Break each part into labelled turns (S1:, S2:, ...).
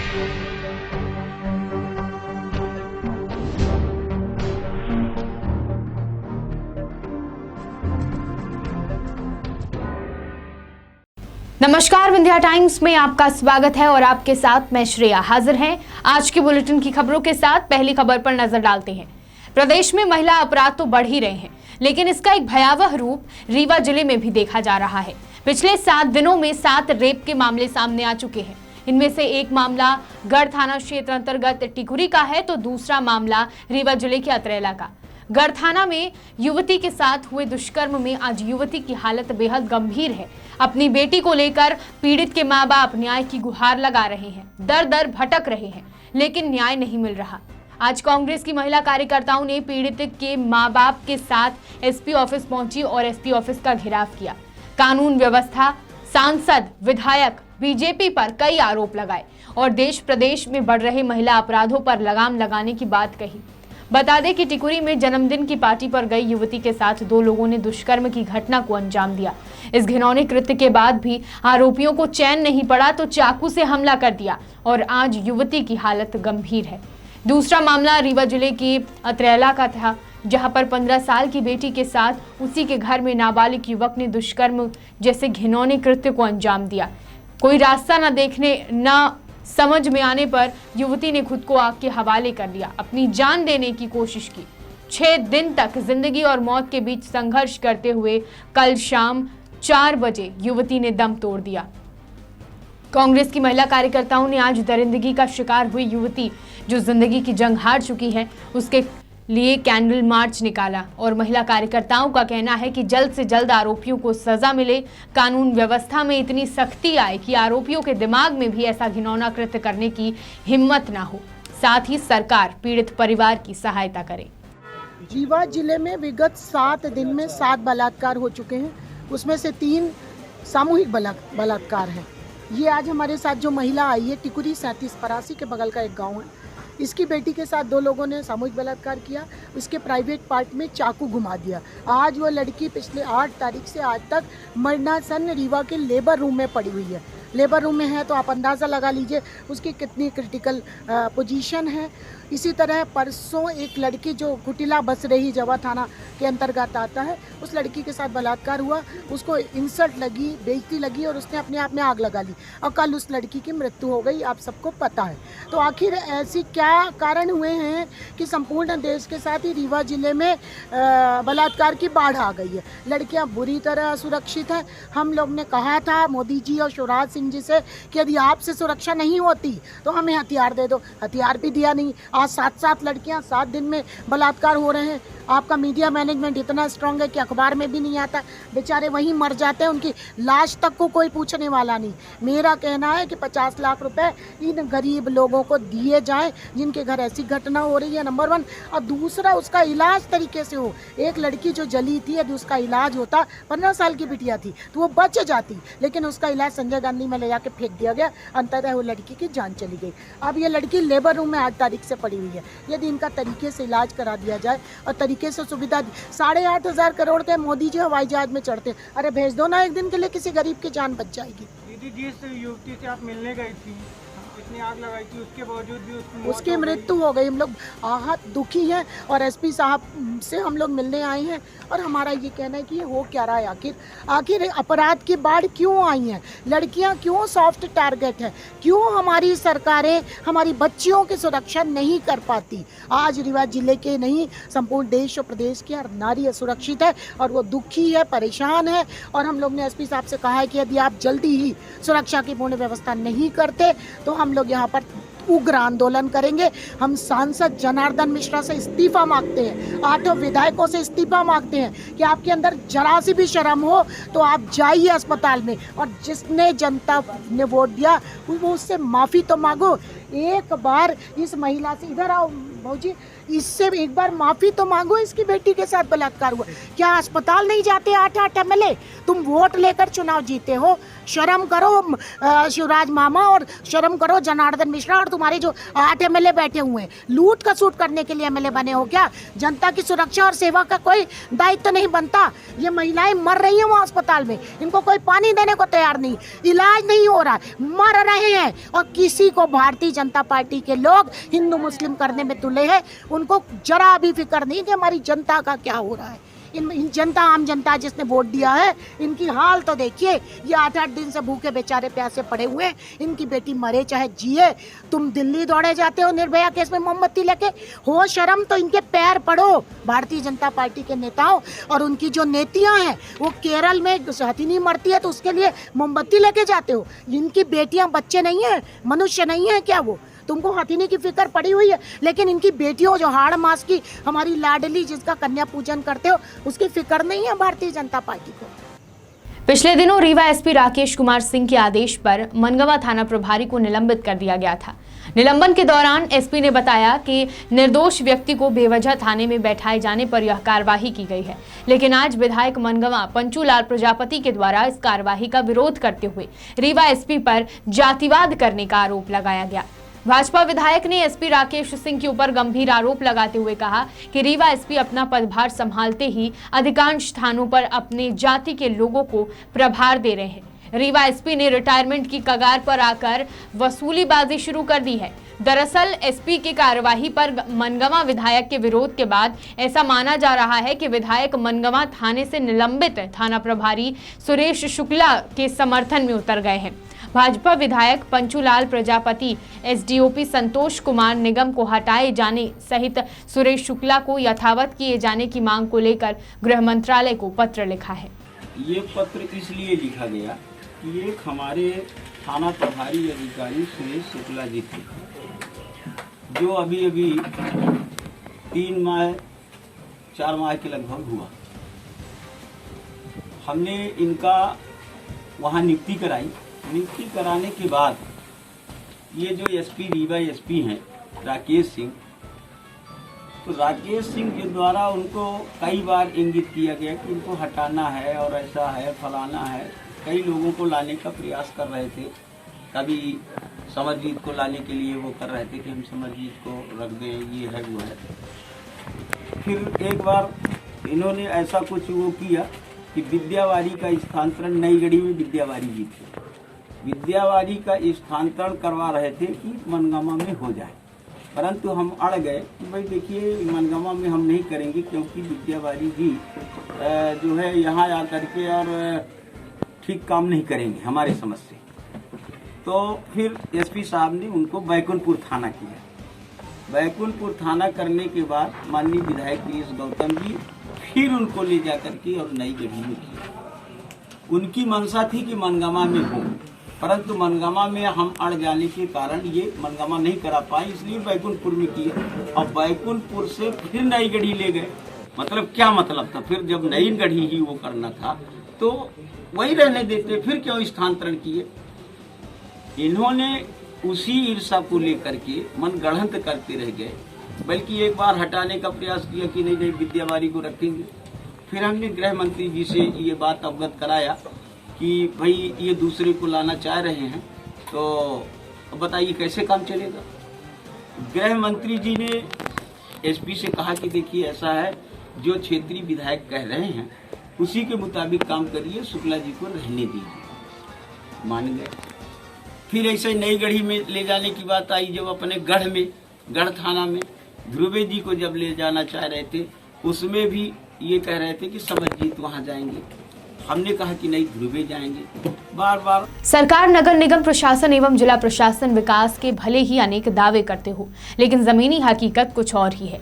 S1: नमस्कार, विंध्या टाइम्स में आपका स्वागत है और आपके साथ मैं श्रेया हाजिर हैं आज के बुलेटिन की खबरों के साथ। पहली खबर पर नजर डालते हैं। प्रदेश में महिला अपराध तो बढ़ ही रहे हैं, लेकिन इसका एक भयावह रूप रीवा जिले में भी देखा जा रहा है। पिछले 7 दिनों में 7 रेप के मामले सामने आ चुके हैं। इनमें से एक मामला गढ़ थाना क्षेत्र अंतर्गत टिकुरी का है तो दूसरा मामला रीवा जिले के अतरेला का। गढ़ थाना में युवती के साथ हुए दुष्कर्म में आज युवती की हालत बेहद गंभीर है। अपनी बेटी को लेकर पीड़ित के मां बाप न्याय की गुहार लगा रहे हैं, दर दर भटक रहे हैं, लेकिन न्याय नहीं मिल रहा। आज कांग्रेस की महिला कार्यकर्ताओं ने पीड़ित के मां बाप के साथ एसपी ऑफिस पहुंची और एसपी ऑफिस का घेराव किया। कानून व्यवस्था, सांसद, विधायक, बीजेपी पर कई आरोप लगाए और देश प्रदेश में बढ़ रहे महिला अपराधों पर लगाम लगाने की बात कही। बता दें कि टिकुरी में जन्मदिन की पार्टी पर गई युवती के साथ 2 लोगों ने दुष्कर्म की घटना को अंजाम दिया। इस घिनौने कृत्य के बाद भी आरोपियों को चैन नहीं पड़ा तो चाकू से हमला कर दिया और आज युवती की हालत गंभीर है। दूसरा मामला रीवा जिले के अतरेला का था, जहां पर 15 साल की बेटी के साथ उसी के घर में नाबालिग युवक ने दुष्कर्म जैसे घिनौने कृत्य को अंजाम दिया। कोई रास्ता न देखने न समझ में आने पर युवती ने खुद को आग के हवाले कर दिया, अपनी जान देने की कोशिश की। 6 दिन तक जिंदगी और मौत के बीच संघर्ष करते हुए कल शाम 4 बजे युवती ने दम तोड़ दिया। कांग्रेस की महिला कार्यकर्ताओं ने आज दरिंदगी का शिकार हुई युवती जो जिंदगी की जंग हार चुकी है उसके लिए कैंडल मार्च निकाला और महिला कार्यकर्ताओं का कहना है कि जल्द से जल्द आरोपियों को सजा मिले, कानून व्यवस्था में इतनी सख्ती आए कि आरोपियों के दिमाग में भी ऐसा घिनौना कृत्य करने की हिम्मत ना हो। साथ ही सरकार पीड़ित परिवार की सहायता करे।
S2: रीवा जिले में विगत 7 दिन में 7 बलात्कार हो चुके हैं, उसमें से 3 सामूहिक बलात्कार हैं। ये आज हमारे साथ जो महिला आई है टिकुरी 3782 के बगल का एक गाँव है, इसकी बेटी के साथ 2 लोगों ने सामूहिक बलात्कार किया, उसके प्राइवेट पार्ट में चाकू घुमा दिया। आज वो लड़की पिछले 8 तारीख से आज तक मरणासन रीवा के लेबर रूम में पड़ी हुई है। लेबर रूम में है तो आप अंदाज़ा लगा लीजिए उसकी कितनी क्रिटिकल पोजीशन है। इसी तरह परसों एक लड़की जो कुटिला बसरेही जवा थाना के अंतर्गत आता है, उस लड़की के साथ बलात्कार हुआ, उसको इंसल्ट लगी, बेइज्जती लगी और उसने अपने आप में आग लगा ली और कल उस लड़की की मृत्यु हो गई, आप सबको पता है। तो आखिर ऐसी क्या कारण हुए हैं कि संपूर्ण देश के साथ ही रीवा जिले में बलात्कार की बाढ़ आ गई है। लड़कियां बुरी तरह असुरक्षित हैं। हम लोग ने कहा था मोदी जी और शिवराज सिंह जी से कि यदि आपसे सुरक्षा नहीं होती तो हमें हथियार दे दो, हथियार भी दिया नहीं। आज 7 लड़कियां 7 दिन में बलात्कार हो रहे हैं। आपका मीडिया मैनेजमेंट इतना स्ट्रांग है कि अखबार में भी नहीं आता, बेचारे वहीं मर जाते हैं, उनकी लाश तक को कोई पूछने वाला नहीं। मेरा कहना है कि 50 लाख रुपए इन गरीब लोगों को दिए जाएं जिनके घर ऐसी घटना हो रही है, नंबर 1। और दूसरा उसका इलाज तरीके से हो। एक लड़की जो जली थी यदि उसका इलाज होता, 15 साल की बिटिया थी तो वो बच जाती, लेकिन उसका इलाज संजय गांधी में ले जाके फेंक दिया गया, अंततः वो लड़की की जान चली गई। अब ये लड़की लेबर रूम में 8 तारीख से पड़ी हुई है। यदि इनका तरीके से इलाज करा दिया जाए और तरीके से सुविधा 8,500 करोड़ के मोदी जी हवाई जहाज में चढ़ते, अरे भेज दो ना एक दिन के लिए, किसी गरीब की जान बच जाएगी।
S3: दीदी जिस युवती से आप मिलने गई थी, इतनी आग लगाई थी, उसके बावजूद भी
S2: उसकी मृत्यु हो गई। हम लोग आहत दुखी हैं और एसपी साहब से हम लोग मिलने आए हैं और हमारा ये कहना है कि ये हो क्या रहा है। आखिर अपराध की बाढ़ क्यों आई है, लड़कियां क्यों सॉफ्ट टारगेट है, क्यों हमारी सरकारें हमारी बच्चियों की सुरक्षा नहीं कर पाती। आज रीवा जिले के नहीं संपूर्ण देश और प्रदेश की हर नारी असुरक्षित है और वो दुखी है, परेशान है। और हम लोग ने एसपी साहब से कहा है कि यदि आप जल्दी ही सुरक्षा की पूर्ण व्यवस्था नहीं करते तो हम लोग यहाँ पर उग्र आंदोलन करेंगे। हम सांसद जनार्दन मिश्रा से इस्तीफा मांगते हैं, 8 विधायकों से इस्तीफा मांगते हैं कि आपके अंदर जरा सी भी शर्म हो तो आप जाइए अस्पताल में और जिसने जनता ने वोट दिया वो उससे माफ़ी तो मांगो। एक बार इस महिला से, इधर आओ भौजी, इससे एक बार माफ़ी तो मांगो। इसकी बेटी के साथ बलात्कार हुआ, क्या अस्पताल नहीं जाते 8 MLA? तुम वोट लेकर चुनाव जीते हो, शर्म करो शिवराज मामा और शर्म करो जनार्दन मिश्रा और तुम्हारे जो 8 MLA बैठे हुए हैं। लूट का सूट करने के लिए MLA बने हो क्या? जनता की सुरक्षा और सेवा का कोई दायित्व तो नहीं बनता। ये महिलाएं मर रही हैं वहाँ अस्पताल में, इनको कोई पानी देने को तैयार नहीं, इलाज नहीं हो रहा, मर रहे हैं और किसी को भारतीय जनता पार्टी के लोग हिंदू मुस्लिम करने में तुले हैं। उनको जरा भी फिक्र नहीं कि हमारी जनता का क्या हो रहा है। इन जनता, आम जनता जिसने वोट दिया है, इनकी हाल तो देखिए। ये 8-8 दिन से भूखे बेचारे प्यासे पड़े हुए हैं। इनकी बेटी मरे चाहे जिए। तुम दिल्ली दौड़े जाते हो निर्भया केस में मोमबत्ती लेके। हो शर्म तो इनके पैर पड़ो भारतीय जनता पार्टी के नेताओं। और उनकी जो नीतियां हैं, वो केरल में हथिनी मरती है तो उसके लिए मोमबत्ती लेके जाते हो। इनकी बेटियां बच्चे नहीं है, मनुष्य नहीं है क्या? वो तुमको हथिनी की फिक्र पड़ी हुई है, लेकिन इनकी बेटियों जो हाड़ मास की हमारी लाडली जिसका कन्या पूजन करते हो, उसकी फिक्र नहीं है भारतीय जनता पार्टी को।
S1: पिछले दिनों रीवा एसपी राकेश कुमार सिंह के आदेश पर मनगवा थाना प्रभारी को निलंबित कर दिया गया था। निलंबन के दौरान एसपी ने बताया कि निर्दोष व्यक्ति को बेवजह थाने में बैठाए जाने पर यह कार्यवाही की गई है। लेकिन आज विधायक मनगवा पंचूलाल प्रजापति के द्वारा इस कार्यवाही का विरोध करते हुए रीवा एसपी पर जातिवाद करने का आरोप लगाया गया। भाजपा विधायक ने एसपी राकेश सिंह के ऊपर गंभीर आरोप लगाते हुए कहा कि रीवा एसपी अपना पदभार संभालते ही अधिकांश स्थानों पर अपने जाति के लोगों को प्रभार दे रहे हैं। रीवा एसपी ने रिटायरमेंट की कगार पर आकर वसूलीबाजी शुरू कर दी है। दरअसल एसपी की कार्यवाही पर मनगवा विधायक के विरोध के बाद ऐसा माना जा रहा है कि विधायक मनगवा थाने से निलंबित थाना प्रभारी सुरेश शुक्ला के समर्थन में उतर गए हैं। भाजपा विधायक पंचूलाल प्रजापति एसडीओपी संतोष कुमार निगम को हटाए जाने सहित सुरेश शुक्ला को यथावत किए जाने की मांग को लेकर गृह मंत्रालय को पत्र लिखा है।
S4: ये पत्र इसलिए लिखा गया कि एक हमारे थाना प्रभारी अधिकारी सुरेश शुक्ला जी थे, जो अभी 3-4 माह के लगभग हुआ। हमने इनका वहाँ नियुक्ति कराई। नियुक्ति कराने के बाद ये जो एसपी रीवा एसपी हैं राकेश सिंह, तो राकेश सिंह के द्वारा उनको कई बार इंगित किया गया कि इनको हटाना है और ऐसा है फलाना है। कई लोगों को लाने का प्रयास कर रहे थे। कभी समरजीत को लाने के लिए वो कर रहे थे कि हम समरजीत को रख दें, ये है वो है। फिर एक बार इन्होंने ऐसा कुछ वो किया कि विद्यावारी का स्थानांतरण, नई गढ़ी में विद्यावारी जी थे, विद्यावारी का स्थानांतरण करवा रहे थे कि मनगवा में हो जाए, परंतु हम अड़ गए कि भाई देखिए मनगवा में हम नहीं करेंगे, क्योंकि विद्यावारी जी जो है यहाँ आकर के और ठीक काम नहीं करेंगे हमारे समझ से। तो फिर एसपी साहब ने उनको बैकुंठपुर थाना किया। बैकुंठपुर थाना करने के बाद माननीय विधायक गिरीश गौतम जी फिर उनको ले जाकर के और नई गढ़ी में किया। उनकी मंशा थी कि मनगवा में हो, परंतु मनगवा में हम अड़ जाने के कारण ये मनगवा नहीं करा पाए, इसलिए बैकुंठपुर में किया। और बैकुंठपुर से फिर नई गढ़ी ले गए। मतलब क्या मतलब था? फिर जब नई गढ़ी ही वो करना था तो वही रहने देते, फिर क्यों स्थानांतरण किए? इन्होंने उसी ईर्षा को लेकर के मन गढ़ंत करते रह गए, बल्कि एक बार हटाने का प्रयास किया कि नहीं विद्यावारी को रखेंगे। फिर हमने गृह मंत्री जी से ये बात अवगत कराया कि भाई ये दूसरे को लाना चाह रहे हैं, तो बताइए कैसे काम चलेगा। गृह मंत्री जी ने एसपी से कहा कि देखिए ऐसा है, जो क्षेत्रीय विधायक कह रहे हैं उसी के मुताबिक काम करिए, शुक्ला जी को रहने दीजिए। मान गए। फिर ऐसे नई गढ़ी में ले जाने की बात आई, जब अपने गढ़ में, गढ़ थाना में ध्रुवे जी को जब ले जाना चाह रहे थे, उसमें भी ये कह रहे थे कि समरजीत वहाँ जाएंगे। हमने कहा कि नहीं, ध्रुवे जाएंगे। बार बार
S1: सरकार, नगर निगम प्रशासन एवं जिला प्रशासन विकास के भले ही अनेक दावे करते हो, लेकिन जमीनी हकीकत कुछ और ही है।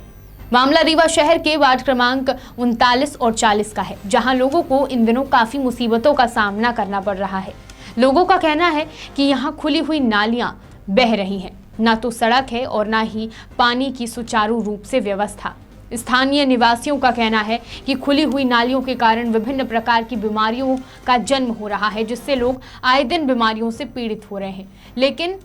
S1: मामला रीवा शहर के वार्ड क्रमांक 39 और 40 का है, जहां लोगों को इन दिनों काफी मुसीबतों का सामना करना पड़ रहा है। लोगों का कहना है कि यहां खुली हुई नालियां बह रही हैं, ना तो सड़क है और ना ही पानी की सुचारू रूप से व्यवस्था। स्थानीय निवासियों का कहना है कि खुली हुई नालियों के कारण विभिन्न प्रकार की बीमारियों का जन्म हो रहा है, जिससे लोग आए दिन बीमारियों से पीड़ित हो रहे हैं, लेकिन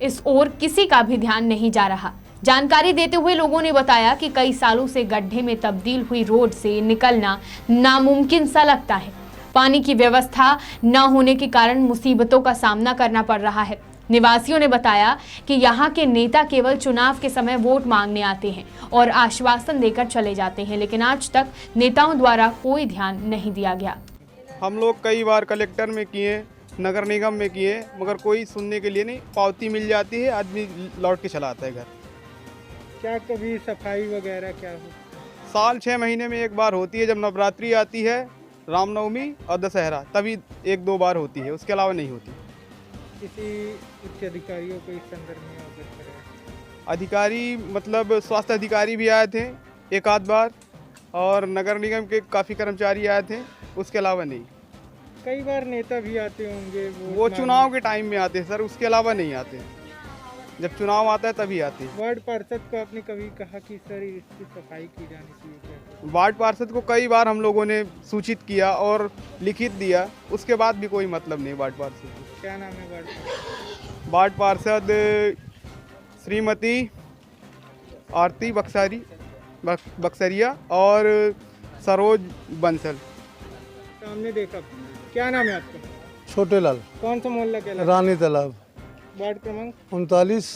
S1: इस ओर किसी का भी ध्यान नहीं जा रहा। जानकारी देते हुए लोगों ने बताया कि कई सालों से गड्ढे में तब्दील हुई रोड से निकलना नामुमकिन सा लगता है। पानी की व्यवस्था न होने के कारण मुसीबतों का सामना करना पड़ रहा है। निवासियों ने बताया कि यहाँ के नेता केवल चुनाव के समय वोट मांगने आते हैं और आश्वासन देकर चले जाते हैं, लेकिन आज तक नेताओं द्वारा कोई ध्यान नहीं दिया गया।
S5: हम लोग कई बार कलेक्टर में किए, नगर निगम में किए, मगर कोई सुनने के लिए नहीं। पावती मिल जाती है, आदमी लौट के चला आता है घर।
S3: क्या कभी सफाई वगैरह क्या हो?
S5: साल 6 महीने में एक बार होती है, जब नवरात्रि आती है, रामनवमी और दशहरा, तभी 1-2 बार होती है, उसके अलावा नहीं होती।
S3: किसी उच्च अधिकारियों को इस संदर्भ में अवगत कराया?
S5: अधिकारी मतलब स्वास्थ्य अधिकारी भी आए थे एक आध बार, और नगर निगम के काफ़ी कर्मचारी आए थे, उसके अलावा नहीं।
S3: कई बार नेता भी आते होंगे,
S5: वो चुनाव के टाइम में आते हैं सर, उसके अलावा नहीं आते हैं। जब चुनाव आता है तभी आते हैं।
S3: वार्ड पार्षद को आपने कभी कहा कि सर इसकी सफाई की जानी चाहिए क्या?
S5: वार्ड पार्षद को कई बार हम लोगों ने सूचित किया और लिखित दिया, उसके बाद भी कोई मतलब नहीं वार्ड पार्षद को।
S3: क्या नाम है वार्ड पार्षद?
S5: वार्ड पार्षद श्रीमती आरती बक्सरिया और सरोज बंसल।
S3: सामने देखा। क्या नाम है आपका?
S6: छोटे लाल,
S3: कौन सा मोहल्ला कहलाता है?
S6: रानी तालाब,
S3: वार्ड क्रमांक
S6: 39।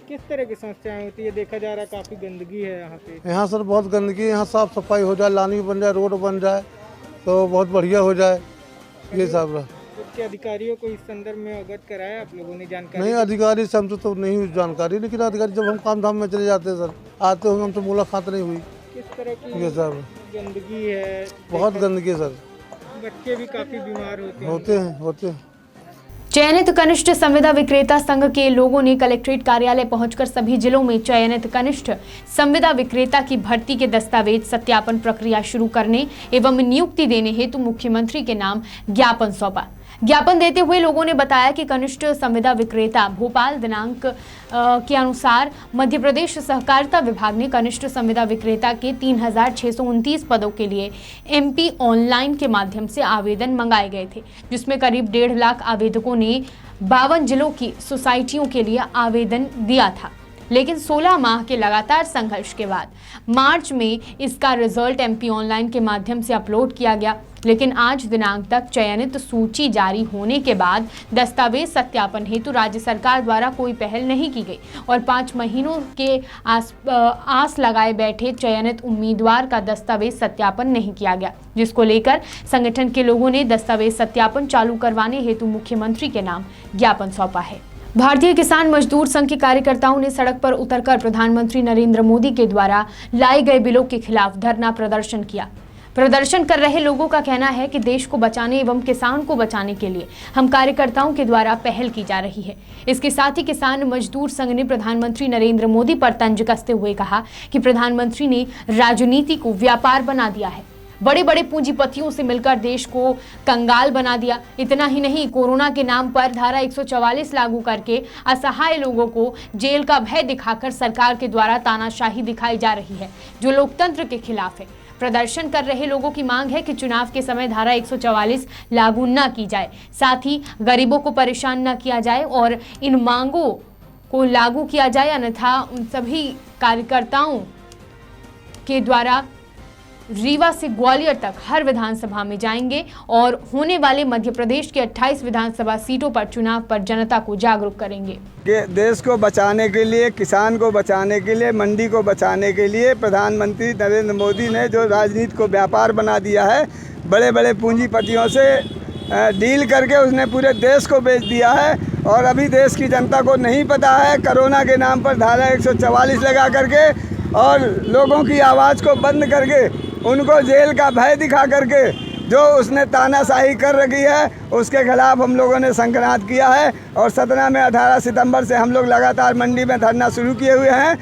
S3: किस तरह की समस्याएं होती है? देखा जा रहा है काफी गंदगी है यहाँ पे।
S6: यहाँ सर बहुत गंदगी है, यहाँ साफ सफाई हो जाए, लानी बन जाए, रोड बन जाए तो बहुत बढ़िया हो जाए। ये सब रहा।
S3: उसके अधिकारियों को इस संदर्भ में अवगत कराया आप लोगों ने? जानकारी
S6: नहीं, अधिकारी से हमसे तो नहीं हुई जानकारी, लेकिन अधिकारी जब हम काम धाम में चले जाते हैं सर, आते हुए हमसे मुलाकात नहीं हुई।
S3: किस तरह की
S6: ये सब
S3: गंदगी है?
S6: बहुत गंदगी है सर।
S3: बच्चे भी काफी बीमार
S6: होते हैं।
S1: चयनित कनिष्ठ संविदा विक्रेता संघ के लोगों ने कलेक्ट्रेट कार्यालय पहुंचकर सभी जिलों में चयनित कनिष्ठ संविदा विक्रेता की भर्ती के दस्तावेज सत्यापन प्रक्रिया शुरू करने एवं नियुक्ति देने हेतु मुख्यमंत्री के नाम ज्ञापन सौंपा। ज्ञापन देते हुए लोगों ने बताया कि कनिष्ठ संविदा विक्रेता भोपाल दिनांक के अनुसार मध्य प्रदेश सहकारिता विभाग ने कनिष्ठ संविदा विक्रेता के 3629 पदों के लिए MP ऑनलाइन के माध्यम से आवेदन मंगाए गए थे, जिसमें करीब 1.5 लाख आवेदकों ने 52 जिलों की सोसाइटियों के लिए आवेदन दिया था। लेकिन 16 माह के लगातार संघर्ष के बाद मार्च में इसका रिजल्ट MP ऑनलाइन के माध्यम से अपलोड किया गया, लेकिन आज दिनांक तक चयनित सूची जारी होने के बाद दस्तावेज सत्यापन हेतु राज्य सरकार द्वारा कोई पहल नहीं की गई और 5 महीनों के आस लगाए बैठे चयनित उम्मीदवार का दस्तावेज सत्यापन नहीं किया गया, जिसको लेकर संगठन के लोगों ने दस्तावेज सत्यापन चालू करवाने हेतु मुख्यमंत्री के नाम ज्ञापन सौंपा है। भारतीय किसान मजदूर संघ के कार्यकर्ताओं ने सड़क पर उतरकर प्रधानमंत्री नरेंद्र मोदी के द्वारा लाए गए बिलों के खिलाफ धरना प्रदर्शन किया। प्रदर्शन कर रहे लोगों का कहना है कि देश को बचाने एवं किसान को बचाने के लिए हम कार्यकर्ताओं के द्वारा पहल की जा रही है। इसके साथ ही किसान मजदूर संघ ने प्रधानमंत्री नरेंद्र मोदी पर तंज कसते हुए कहा कि प्रधानमंत्री ने राजनीति को व्यापार बना दिया है, बड़े बड़े पूंजीपतियों से मिलकर देश को कंगाल बना दिया। इतना ही नहीं, कोरोना के नाम पर धारा 144 लागू करके असहाय लोगों को जेल का भय दिखाकर सरकार के द्वारा तानाशाही दिखाई जा रही है, जो लोकतंत्र के खिलाफ है। प्रदर्शन कर रहे लोगों की मांग है कि चुनाव के समय धारा 144 लागू न की जाए, साथ ही गरीबों को परेशान न किया जाए और इन मांगों को लागू किया जाए, अन्यथा उन सभी कार्यकर्ताओं के द्वारा रीवा से ग्वालियर तक हर विधानसभा में जाएंगे और होने वाले मध्य प्रदेश के 28 विधानसभा सीटों पर चुनाव पर जनता को जागरूक करेंगे।
S7: देश को बचाने के लिए, किसान को बचाने के लिए, मंडी को बचाने के लिए प्रधानमंत्री नरेंद्र मोदी ने जो राजनीति को व्यापार बना दिया है, बड़े बड़े पूंजीपतियों से डील करके उसने पूरे देश को बेच दिया है। और अभी देश की जनता को नहीं पता है, कोरोना के नाम पर धारा 144 लगा करके और लोगों की आवाज़ को बंद करके, उनको जेल का भय दिखा करके जो उसने तानाशाही कर रखी है, उसके खिलाफ हम लोगों ने संक्रांत किया है। और सतना में 18 सितंबर से हम लोग लगातार मंडी में धरना शुरू किए हुए हैं।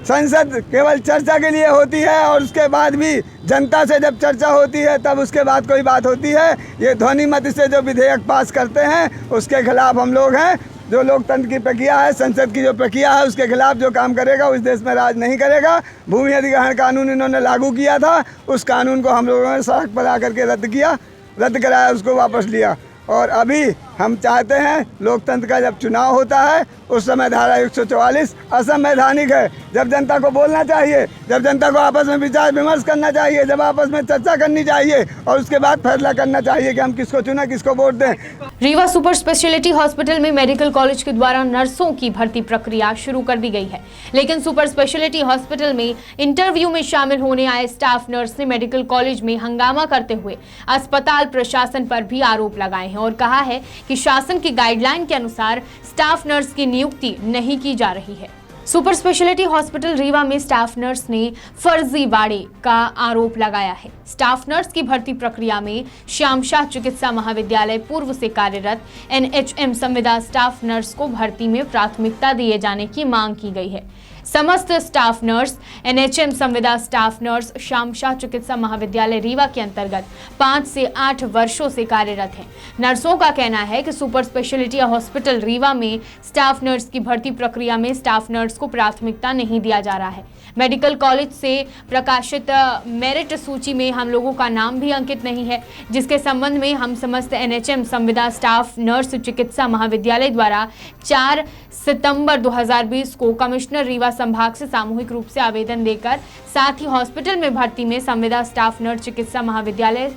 S7: संसद केवल चर्चा के लिए होती है और उसके बाद भी जनता से जब चर्चा होती है तब उसके बाद कोई बात होती है। ये ध्वनिमत से जो विधेयक पास करते हैं उसके खिलाफ हम लोग हैं। जो लोकतंत्र की प्रक्रिया है, संसद की जो प्रक्रिया है, उसके खिलाफ जो काम करेगा उस देश में राज नहीं करेगा। भूमि अधिग्रहण कानून इन्होंने लागू किया था, उस कानून को हम लोगों ने सड़क पर आकर के रद्द कराया, उसको वापस लिया। और अभी हम चाहते हैं लोकतंत्र का जब चुनाव होता है उस समय धारा 144 असंवैधानिक है। जब जनता को बोलना चाहिए, जब जनता को आपस में विचार विमर्श करना चाहिए, जब आपस में चर्चा करनी चाहिए और उसके बाद फैसला करना चाहिए कि हम किसको चुना, किसको वोट दें।
S1: रीवा सुपर स्पेशलिटी हॉस्पिटल में मेडिकल कॉलेज के द्वारा नर्सों की भर्ती प्रक्रिया शुरू कर दी गई है, लेकिन सुपर स्पेशलिटी हॉस्पिटल में इंटरव्यू में शामिल होने आए स्टाफ नर्स ने मेडिकल कॉलेज में हंगामा करते हुए अस्पताल प्रशासन पर भी आरोप लगाए हैं और कहा है कि कि शासन की गाइडलाइन के अनुसार स्टाफ नर्स की नियुक्ति नहीं की जा रही है। सुपर स्पेशलिटी हॉस्पिटल रीवा में स्टाफ नर्स ने फर्जीवाड़े का आरोप लगाया है। स्टाफ नर्स की भर्ती प्रक्रिया में श्यामशाह चिकित्सा महाविद्यालय पूर्व से कार्यरत NHM संविदा स्टाफ नर्स को भर्ती में प्राथमिकता दिए जाने की मांग की गई है। समस्त स्टाफ नर्स NHM संविदा स्टाफ नर्स श्यामशाह चिकित्सा महाविद्यालय रीवा के अंतर्गत 5 से 8 वर्षों से कार्यरत हैं। नर्सों का कहना है कि सुपर स्पेशलिटी हॉस्पिटल रीवा में स्टाफ नर्स की भर्ती प्रक्रिया में स्टाफ नर्स को प्राथमिकता नहीं दिया जा रहा है। मेडिकल कॉलेज से प्रकाशित मेरिट सूची में हम लोगों का नाम भी अंकित नहीं है, जिसके संबंध में हम समस्त NHM संविदा स्टाफ नर्स चिकित्सा महाविद्यालय द्वारा 4 सितंबर 2020 को कमिश्नर रीवा संभाग से सामूहिक रूप से आवेदन देकर साथ ही हॉस्पिटल में भर्ती में संविदा स्टाफ नर्स चिकित्सा महाविद्यालय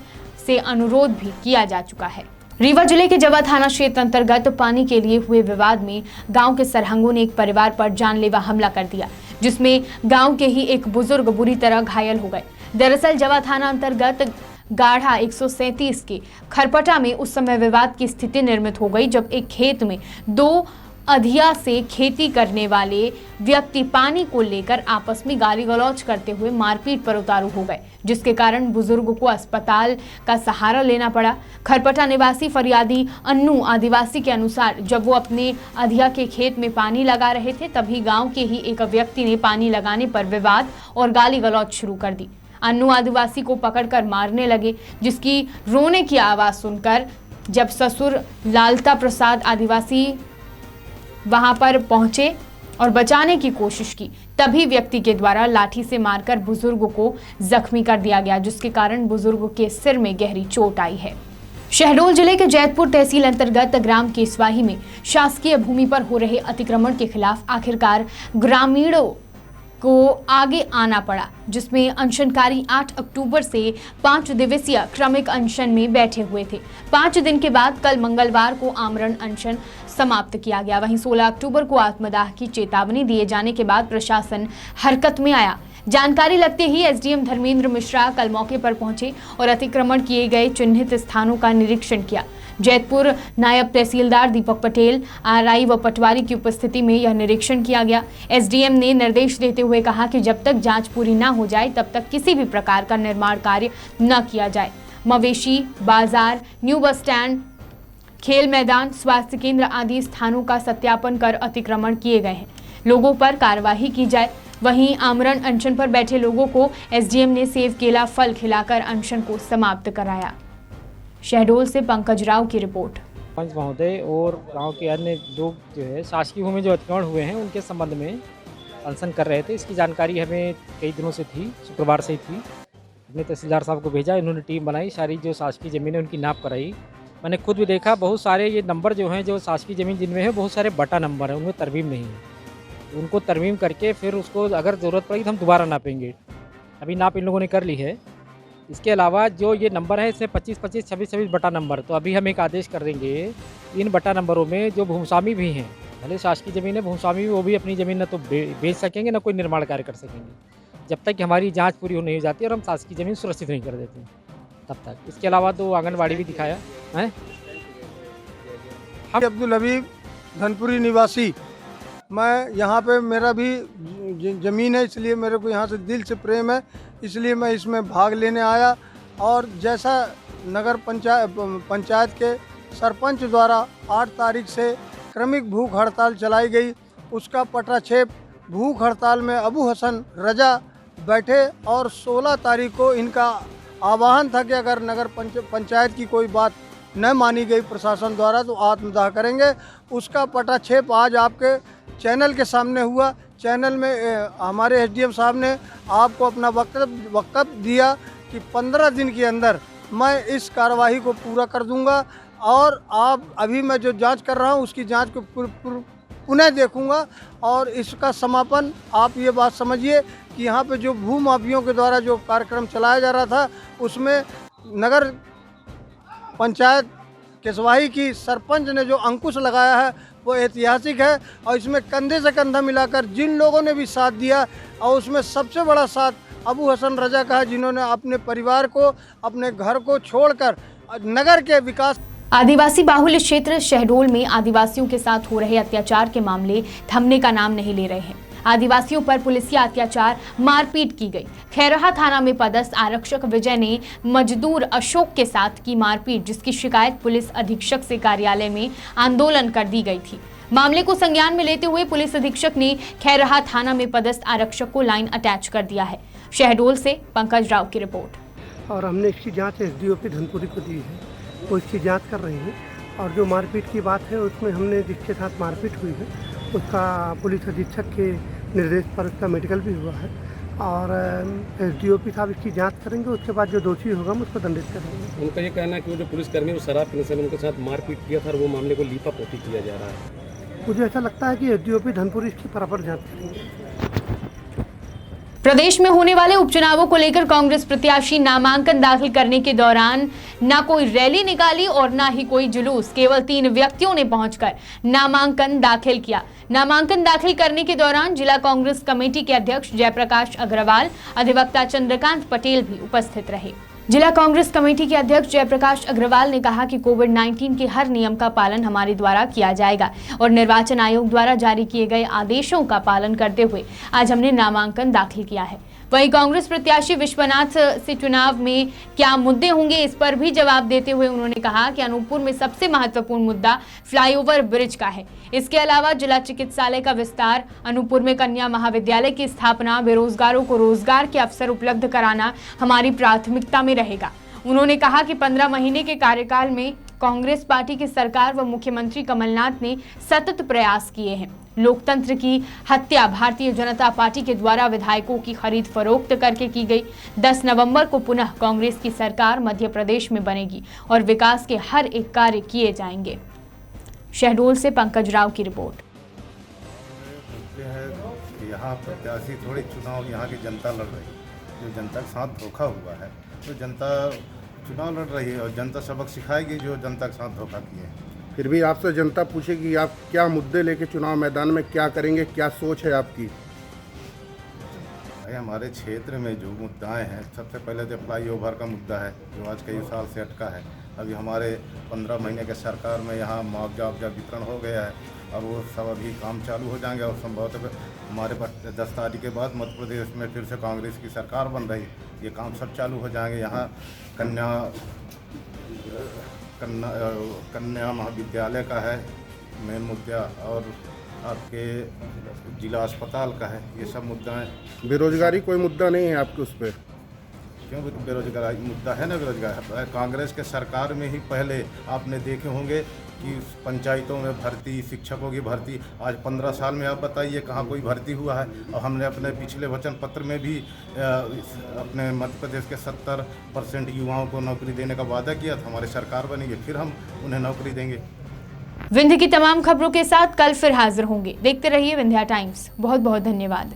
S1: से अनुरोध भी किया जा चुका है। रीवा जिले के जवा थाना क्षेत्र अंतर्गत पानी के लिए हुए विवाद में गांव के सरहंगों ने एक परिवार पर जानलेवा हमला कर दिया, जिसमें गांव के ही एक बुजुर्ग बुरी तरह घायल हो गए। दरअसल जवा थाना अंतर्गत गाढ़ा 137 के खरपटा में उस समय विवाद की स्थिति निर्मित हो गई जब एक खेत में 2 अधिया से खेती करने वाले व्यक्ति पानी को लेकर आपस में गाली गलौज करते हुए मारपीट पर उतारू हो गए, जिसके कारण बुजुर्ग को अस्पताल का सहारा लेना पड़ा। खरपटा निवासी फरियादी अन्नू आदिवासी के अनुसार जब वो अपने अधिया के खेत में पानी लगा रहे थे तभी गांव के ही एक व्यक्ति ने पानी लगाने पर विवाद और गाली गलौज शुरू कर दी। अन्नू आदिवासी को पकड़कर मारने लगे, जिसकी रोने की आवाज सुनकर जब ससुर लालता प्रसाद आदिवासी वहां पर पहुंचे और बचाने की कोशिश की, तभी व्यक्ति के द्वारा लाठी से मारकर बुजुर्ग को जख्मी कर दिया गया, जिसके कारण बुजुर्ग के सिर में गहरी चोट आई है। शहडोल जिले के जैतपुर तहसील अंतर्गत ग्राम केसवाही में शासकीय भूमि पर हो रहे अतिक्रमण के खिलाफ आखिरकार ग्रामीणों को आगे आना पड़ा, जिसमें अनशनकारी 8 अक्टूबर से 5 दिवसीय क्रमिक अनशन में बैठे हुए थे। 5 दिन के बाद कल मंगलवार को आमरण अनशन समाप्त किया गया। वहीं 16 अक्टूबर को आत्मदाह की चेतावनी दिए जाने के बाद प्रशासन हरकत में आया। जानकारी लगते ही SDM धर्मेंद्र मिश्रा कल मौके पर पहुंचे और अतिक्रमण किए गए चिन्हित स्थानों का निरीक्षण किया। जैतपुर नायब तहसीलदार दीपक पटेल, RI व पटवारी की उपस्थिति में यह निरीक्षण किया गया। SDM ने निर्देश देते हुए कहा कि जब तक जांच पूरी न हो जाए तब तक किसी भी प्रकार का निर्माण कार्य न किया जाए। मवेशी बाजार, न्यू बस स्टैंड, खेल मैदान, स्वास्थ्य केंद्र आदि स्थानों का सत्यापन कर अतिक्रमण किए गए हैं। लोगों पर कार्रवाई की जाए। वहीं आमरण अनशन पर बैठे लोगों को SDM ने सेब, केला, फल खिलाकर अनशन को समाप्त कराया। शहडोल से पंकज राव की रिपोर्ट।
S8: पंच महोदय और गांव के अन्य लोग जो है शासकीय भूमि जो अतिक्रमण हुए हैं उनके संबंध में अनशन कर रहे थे। इसकी जानकारी हमें कई दिनों से थी, शुक्रवार से ही थी। अपने तहसीलदार साहब को भेजा, इन्होंने टीम बनाई, सारी जो शासकीय ज़मीन है उनकी नाप कराई। मैंने खुद भी देखा, बहुत सारे ये नंबर जो हैं जो शासकीय ज़मीन जिनमें है बहुत सारे बटा नंबर हैं, उनमें तरमीम नहीं है। उनको तरमीम करके फिर उसको अगर ज़रूरत पड़ेगी तो हम दोबारा नापेंगे। अभी नाप इन लोगों ने कर ली है। इसके अलावा जो ये नंबर है इसमें 25-25, 26-26 बटा नंबर, तो अभी हम एक आदेश कर देंगे इन बटा नंबरों में जो भूस्वामी भी हैं, भले शासकीय ज़मीन है, भूस्वामी भी वो भी अपनी ज़मीन न तो बेच सकेंगे न कोई निर्माण कार्य कर सकेंगे जब तक कि हमारी जांच पूरी नहीं हो जाती और हम शासकीय ज़मीन सुरक्षित नहीं कर देते तब तक। इसके अलावा 2 आंगनबाड़ी भी दिखाया है।
S6: अब्दुल हबीब धनपुरी निवासी, मैं यहाँ पे मेरा भी ज़मीन है, इसलिए मेरे को यहाँ से दिल से प्रेम है, इसलिए मैं इसमें भाग लेने आया। और जैसा नगर पंचायत के सरपंच द्वारा 8 तारीख से क्रमिक भूख हड़ताल चलाई गई, उसका पटाक्षेप भूख हड़ताल में अबू हसन रजा बैठे और 16 तारीख को इनका आह्वान था कि अगर नगर पंचायत की कोई बात न मानी गई प्रशासन द्वारा तो आत्मदाह करेंगे। उसका पटाक्षेप आज आपके चैनल के सामने हुआ। चैनल में हमारे SDM साहब ने आपको अपना वक्तव्य दिया कि 15 दिन के अंदर मैं इस कार्रवाई को पूरा कर दूंगा और आप अभी मैं जो जांच कर रहा हूं उसकी जांच को पुनः देखूंगा और इसका समापन। आप ये बात समझिए कि यहाँ पे जो भू माफियों के द्वारा जो कार्यक्रम चलाया जा रहा था उसमें नगर पंचायत केसवाही की सरपंच ने जो अंकुश लगाया है वो ऐतिहासिक है और इसमें कंधे से कंधा मिलाकर जिन लोगों ने भी साथ दिया और उसमें सबसे बड़ा साथ अबू हसन रजा का है, जिन्होंने अपने परिवार को, अपने घर को छोड़कर नगर के विकास।
S1: आदिवासी बाहुल्य क्षेत्र शहडोल में आदिवासियों के साथ हो रहे अत्याचार के मामले थमने का नाम नहीं ले रहे हैं। आदिवासियों पर पुलिसिया अत्याचार, मारपीट की गई। खैरहा थाना में पदस्थ आरक्षक विजय ने मजदूर अशोक के साथ की मारपीट, जिसकी शिकायत पुलिस अधीक्षक से कार्यालय में आंदोलन कर दी गई थी। मामले को संज्ञान में लेते हुए पुलिस अधीक्षक ने खैरहा थाना में पदस्थ आरक्षक को लाइन अटैच कर दिया है। शहडोल से पंकज राव की रिपोर्ट।
S9: और हमने इसकी जांच एसडीओपी धनपुरी को दी है, वो इसकी जांच कर रही है। और जो मारपीट की बात है उसमें हमने जिसके साथ मारपीट हुई है उसका पुलिस अधीक्षक के निर्देश पर उसका मेडिकल भी हुआ है और एसडीओपी साहब इसकी जांच करेंगे। उसके बाद जो दोषी होगा हम उसको दंडित करेंगे।
S10: उनका ये कहना है कि वो जो पुलिसकर्मी वो शराब पीने से उनके साथ मारपीट किया था और वो मामले को लीपापोती किया जा रहा है।
S9: मुझे ऐसा लगता है कि एसडीओपी धनपुरी इसकी बराबर जाँच करेंगे।
S1: प्रदेश में होने वाले उपचुनावों को लेकर कांग्रेस प्रत्याशी नामांकन दाखिल करने के दौरान ना कोई रैली निकाली और ना ही कोई जुलूस। केवल 3 व्यक्तियों ने पहुंचकर नामांकन दाखिल किया। नामांकन दाखिल करने के दौरान जिला कांग्रेस कमेटी के अध्यक्ष जयप्रकाश अग्रवाल, अधिवक्ता चंद्रकांत पटेल भी उपस्थित रहे। जिला कांग्रेस कमेटी के अध्यक्ष जयप्रकाश अग्रवाल ने कहा कि कोविड-19 के हर नियम का पालन हमारे द्वारा किया जाएगा और निर्वाचन आयोग द्वारा जारी किए गए आदेशों का पालन करते हुए आज हमने नामांकन दाखिल किया है। वहीं कांग्रेस प्रत्याशी विश्वनाथ से चुनाव में क्या मुद्दे होंगे, इस पर भी जवाब देते हुए उन्होंने कहा कि अनूपपुर में सबसे महत्वपूर्ण मुद्दा फ्लाईओवर ब्रिज का है। इसके अलावा जिला चिकित्सालय का विस्तार, अनूपपुर में कन्या महाविद्यालय की स्थापना, बेरोजगारों को रोजगार के अवसर उपलब्ध कराना हमारी प्राथमिकता में रहेगा। उन्होंने कहा कि 15 महीने के कार्यकाल में कांग्रेस पार्टी की सरकार व मुख्यमंत्री कमलनाथ ने सतत प्रयास किए हैं। लोकतंत्र की हत्या भारतीय जनता पार्टी के द्वारा विधायकों की खरीद फरोख्त करके की गई। 10 नवंबर को पुनः कांग्रेस की सरकार मध्य प्रदेश में बनेगी और विकास के हर एक कार्य किए जाएंगे। शहडोल से पंकज राव की रिपोर्ट।
S11: यहाँ प्रत्याशी थोड़ी चुनाव यहाँ की जनता लड़ रही है, जो जनता के साथ धोखा हुआ है, तो जनता चुनाव लड़ रही है और जनता सबक सिखाएगी जो जनता के साथ धोखा किए।
S12: फिर भी आपसे जनता पूछेगी आप क्या मुद्दे लेके चुनाव मैदान में क्या करेंगे, क्या सोच है आपकी?
S11: भाई हमारे क्षेत्र में जो मुद्दाएं हैं, सबसे पहले तो फ्लाईओवर का मुद्दा है जो आज कई साल से अटका है। अभी हमारे 15 महीने के सरकार में यहाँ मुआवजा वितरण हो गया है और वो सब अभी काम चालू हो जाएंगे और संभवतः हमारे 10 तारीख के बाद मध्य प्रदेश में फिर से कांग्रेस की सरकार बन रही, ये काम सब चालू हो जाएंगे। यहाँ कन्या महाविद्यालय का है मेन मुद्दा और आपके जिला अस्पताल का है, ये सब मुद्दा है।
S12: बेरोजगारी कोई मुद्दा नहीं है आपके उस पर?
S11: क्यों बेरोजगारी मुद्दा है ना, बेरोजगार कांग्रेस के सरकार में ही पहले आपने देखे होंगे कि पंचायतों में भर्ती, शिक्षकों की भर्ती, आज 15 साल में आप बताइए कहाँ कोई भर्ती हुआ है। और हमने अपने पिछले वचन पत्र में भी अपने मध्य प्रदेश के 70% युवाओं को नौकरी देने का वादा किया था। हमारी सरकार बनेगी फिर हम उन्हें नौकरी देंगे।
S1: विंध्य की तमाम खबरों के साथ कल फिर हाजिर होंगे। देखते रहिए विंध्या टाइम्स। बहुत बहुत धन्यवाद।